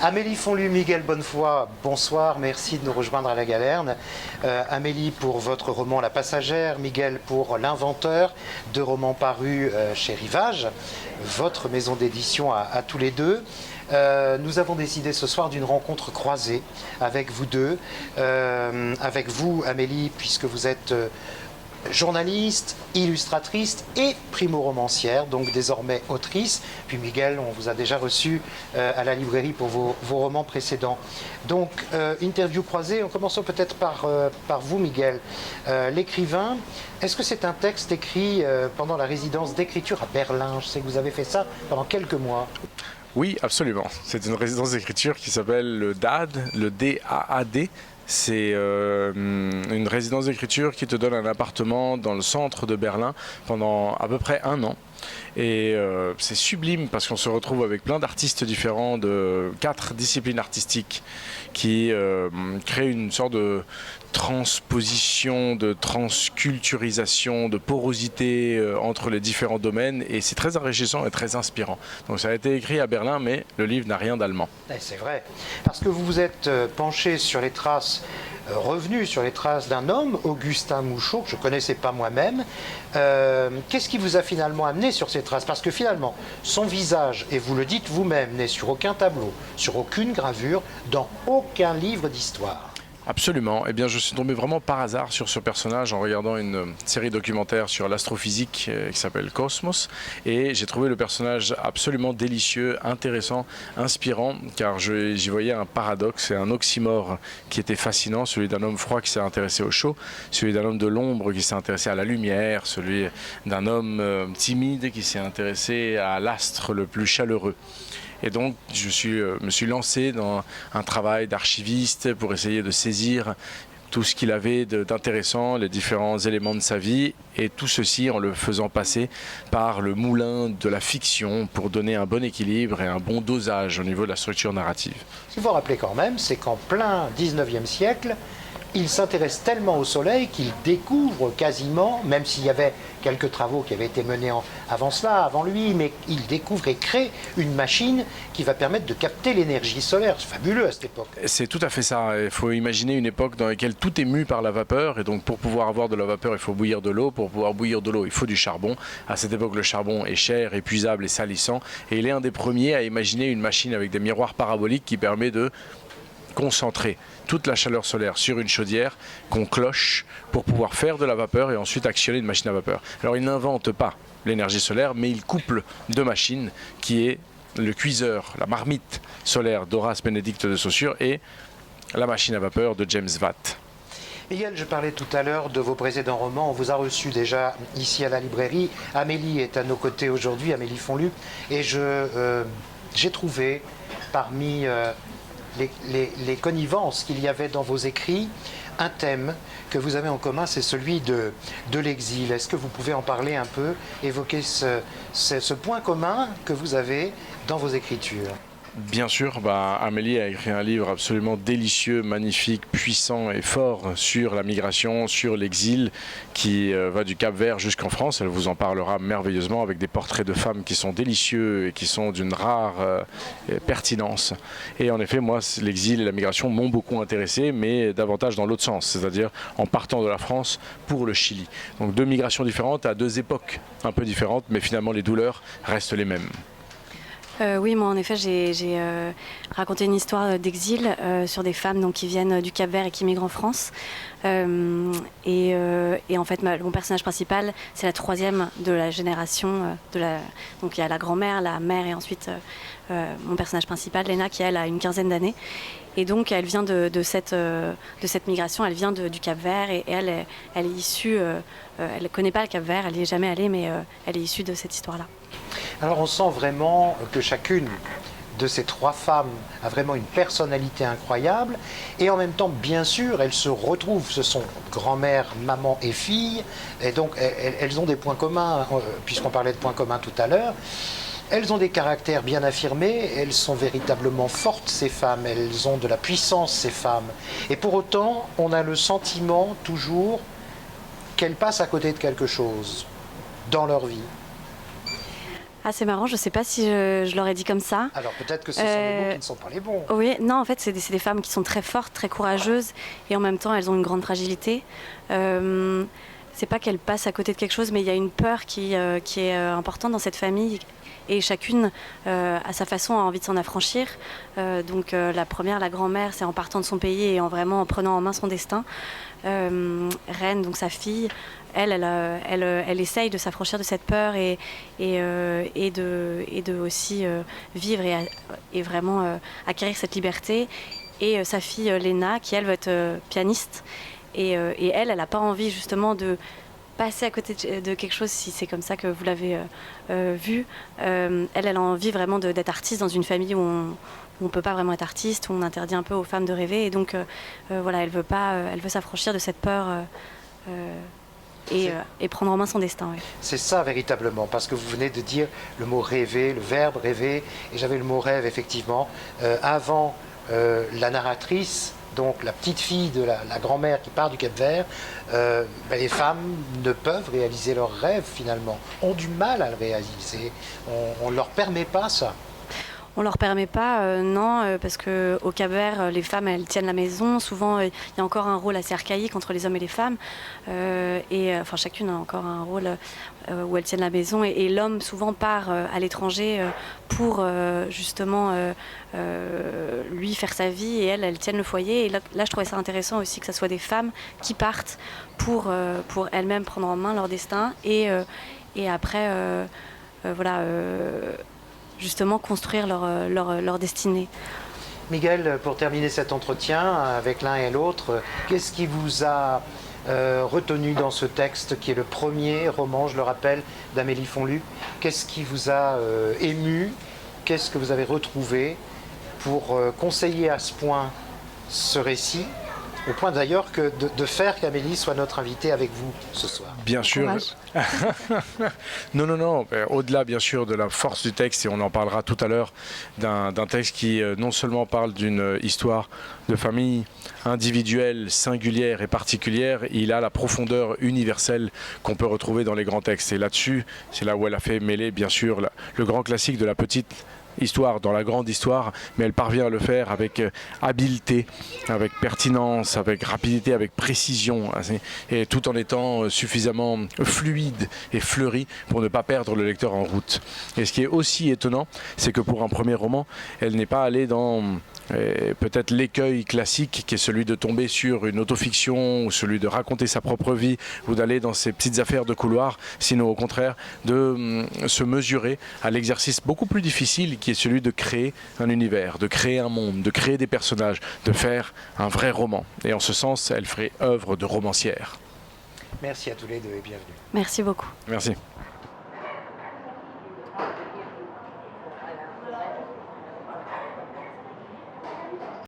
Amélie Fonlu, Miguel Bonnefoy, bonsoir, merci de nous rejoindre à la Galerne. Amélie pour votre roman La Passagère, Miguel pour L'Inventeur, deux romans parus chez Rivage, votre maison d'édition à tous les deux. Nous avons décidé ce soir d'une rencontre croisée avec vous deux, avec vous Amélie, puisque vous êtes journaliste, illustratrice et primo-romancière, donc désormais autrice. Puis Miguel, on vous a déjà reçu à la librairie pour vos romans précédents. Donc, interview croisée, en commençant peut-être par vous Miguel. L'écrivain, est-ce que c'est un texte écrit pendant la résidence d'écriture à Berlin? Je sais que vous avez fait ça pendant quelques mois. Oui, absolument. C'est une résidence d'écriture qui s'appelle le DAAD, le D-A-A-D. C'est une résidence d'écriture qui te donne un appartement dans le centre de Berlin pendant à peu près 1 an. Et c'est sublime parce qu'on se retrouve avec plein d'artistes différents de 4 disciplines artistiques qui créent une sorte de transposition, de transculturisation, de porosité entre les différents domaines, et c'est très enrichissant et très inspirant. Donc ça a été écrit à Berlin, mais le livre n'a rien d'allemand. C'est vrai, parce que vous vous êtes penché sur les traces, revenu sur les traces d'un homme, Augustin Mouchot, que je ne connaissais pas moi-même. Qu'est-ce qui vous a finalement amené sur ces traces? Parce que finalement, son visage, et vous le dites vous-même, n'est sur aucun tableau, sur aucune gravure, dans aucun livre d'histoire. Absolument. Eh bien, je suis tombé vraiment par hasard sur ce personnage en regardant une série documentaire sur l'astrophysique qui s'appelle Cosmos, et j'ai trouvé le personnage absolument délicieux, intéressant, inspirant, car j'y voyais un paradoxe et un oxymore qui était fascinant, celui d'un homme froid qui s'est intéressé au chaud, celui d'un homme de l'ombre qui s'est intéressé à la lumière, celui d'un homme timide qui s'est intéressé à l'astre le plus chaleureux. Et donc, je me suis lancé dans un travail d'archiviste pour essayer de saisir tout ce qu'il avait d'intéressant, les différents éléments de sa vie, et tout ceci en le faisant passer par le moulin de la fiction pour donner un bon équilibre et un bon dosage au niveau de la structure narrative. Ce qu'il faut rappeler quand même, c'est qu'en plein 19e siècle, il s'intéresse tellement au Soleil qu'il découvre quasiment, même s'il y avait quelques travaux qui avaient été menés avant cela, avant lui, mais il découvre et crée une machine qui va permettre de capter l'énergie solaire. C'est fabuleux à cette époque. C'est tout à fait ça. Il faut imaginer une époque dans laquelle tout est mu par la vapeur, et donc pour pouvoir avoir de la vapeur, il faut bouillir de l'eau. Pour pouvoir bouillir de l'eau, il faut du charbon. À cette époque, le charbon est cher, épuisable et salissant, et il est un des premiers à imaginer une machine avec des miroirs paraboliques qui permet de concentrer toute la chaleur solaire sur une chaudière qu'on cloche pour pouvoir faire de la vapeur et ensuite actionner une machine à vapeur. Alors il n'invente pas l'énergie solaire, mais il couple 2 machines qui est le cuiseur, la marmite solaire d'Horace Bénédicte de Saussure et la machine à vapeur de James Watt. Miguel, je parlais tout à l'heure de vos précédents romans. On vous a reçu déjà ici à la librairie. Amélie est à nos côtés aujourd'hui, Amélie Fonlu, et j'ai trouvé parmi les connivences qu'il y avait dans vos écrits, un thème que vous avez en commun, c'est celui de l'exil. Est-ce que vous pouvez en parler un peu, évoquer ce point commun que vous avez dans vos écritures? Bien sûr, Amélie a écrit un livre absolument délicieux, magnifique, puissant et fort sur la migration, sur l'exil, qui va du Cap-Vert jusqu'en France. Elle vous en parlera merveilleusement avec des portraits de femmes qui sont délicieux et qui sont d'une rare pertinence. Et en effet, moi, l'exil et la migration m'ont beaucoup intéressé, mais davantage dans l'autre sens, c'est-à-dire en partant de la France pour le Chili. Donc 2 migrations différentes à 2 époques un peu différentes, mais finalement les douleurs restent les mêmes. Oui, moi en effet j'ai raconté une histoire d'exil sur des femmes donc, qui viennent du Cap-Vert et qui migrent en France. Et en fait mon personnage principal c'est la 3e de la génération. Donc il y a la grand-mère, la mère et ensuite mon personnage principal, Léna, qui elle a une 15aine d'années. Et donc elle vient de cette migration, elle vient du Cap-Vert et elle est issue, elle ne connaît pas le Cap-Vert, elle n'y est jamais allée, mais elle est issue de cette histoire-là. Alors on sent vraiment que chacune de ces 3 femmes a vraiment une personnalité incroyable, et en même temps, bien sûr, elles se retrouvent, ce sont grand-mère, maman et fille, et donc elles ont des points communs, puisqu'on parlait de points communs tout à l'heure. Elles ont des caractères bien affirmés, elles sont véritablement fortes, ces femmes, elles ont de la puissance, ces femmes. Et pour autant, on a le sentiment toujours qu'elles passent à côté de quelque chose dans leur vie. Ah, c'est marrant, je ne sais pas si je l'aurais dit comme ça. Alors peut-être que ce sont des mots qui ne sont pas les bons. Oui, non, en fait, c'est des femmes qui sont très fortes, très courageuses, et en même temps, elles ont une grande fragilité. C'est pas qu'elles passent à côté de quelque chose, mais il y a une peur qui est importante dans cette famille. Et chacune, à sa façon, a envie de s'en affranchir. Donc la première, la grand-mère, c'est en partant de son pays et en vraiment en prenant en main son destin. Reine, donc sa fille, elle essaye de s'affranchir de cette peur et de aussi vivre et vraiment acquérir cette liberté. Et sa fille Léna, qui elle veut être pianiste. Et elle n'a pas envie justement de passer à côté de quelque chose, si c'est comme ça que vous l'avez vu. Elle a envie vraiment d'être artiste dans une famille où on ne peut pas vraiment être artiste, où on interdit un peu aux femmes de rêver. Et donc voilà, elle veut s'affranchir de cette peur et prendre en main son destin. Oui. C'est ça véritablement, parce que vous venez de dire le mot rêver, le verbe rêver, et j'avais le mot rêve effectivement. Avant la narratrice, donc la petite fille de la grand-mère qui part du Cap-Vert, les femmes ne peuvent réaliser leurs rêves finalement, ont du mal à le réaliser. On ne leur permet pas ça. On ne leur permet pas, non, parce qu'au Cap-Vert, les femmes, elles tiennent la maison. Souvent, il y a encore un rôle assez archaïque entre les hommes et les femmes. Enfin, chacune a encore un rôle où elles tiennent la maison. Et l'homme, souvent, part à l'étranger pour, justement, lui faire sa vie. Et elles tiennent le foyer. Et là, je trouvais ça intéressant aussi que ce soit des femmes qui partent pour elles-mêmes prendre en main leur destin. Et après, voilà... justement construire leur destinée. Miguel, pour terminer cet entretien avec l'un et l'autre, qu'est-ce qui vous a retenu dans ce texte qui est le premier roman, je le rappelle, d'Amélie Fonlu? Qu'est-ce qui vous a ému? Qu'est-ce que vous avez retrouvé pour conseiller à ce point ce récit, au point d'ailleurs de faire qu'Amélie soit notre invitée avec vous ce soir? Bien sûr. Non. Au-delà, bien sûr, de la force du texte, et on en parlera tout à l'heure, d'un texte qui non seulement parle d'une histoire de famille individuelle, singulière et particulière, il a la profondeur universelle qu'on peut retrouver dans les grands textes. Et là-dessus, c'est là où elle a fait mêler, bien sûr, le grand classique de la petite histoire dans la grande histoire, mais elle parvient à le faire avec habileté, avec pertinence, avec rapidité, avec précision, et tout en étant suffisamment fluide et fleuri pour ne pas perdre le lecteur en route. Et ce qui est aussi étonnant, c'est que pour un premier roman, elle n'est pas allée dans peut-être l'écueil classique qui est celui de tomber sur une autofiction ou celui de raconter sa propre vie ou d'aller dans ces petites affaires de couloir, sinon au contraire de se mesurer à l'exercice beaucoup plus difficile qui est celui de créer un univers, de créer un monde, de créer des personnages, de faire un vrai roman. Et en ce sens, elle ferait œuvre de romancière. Merci à tous les deux et bienvenue. Merci beaucoup. Merci.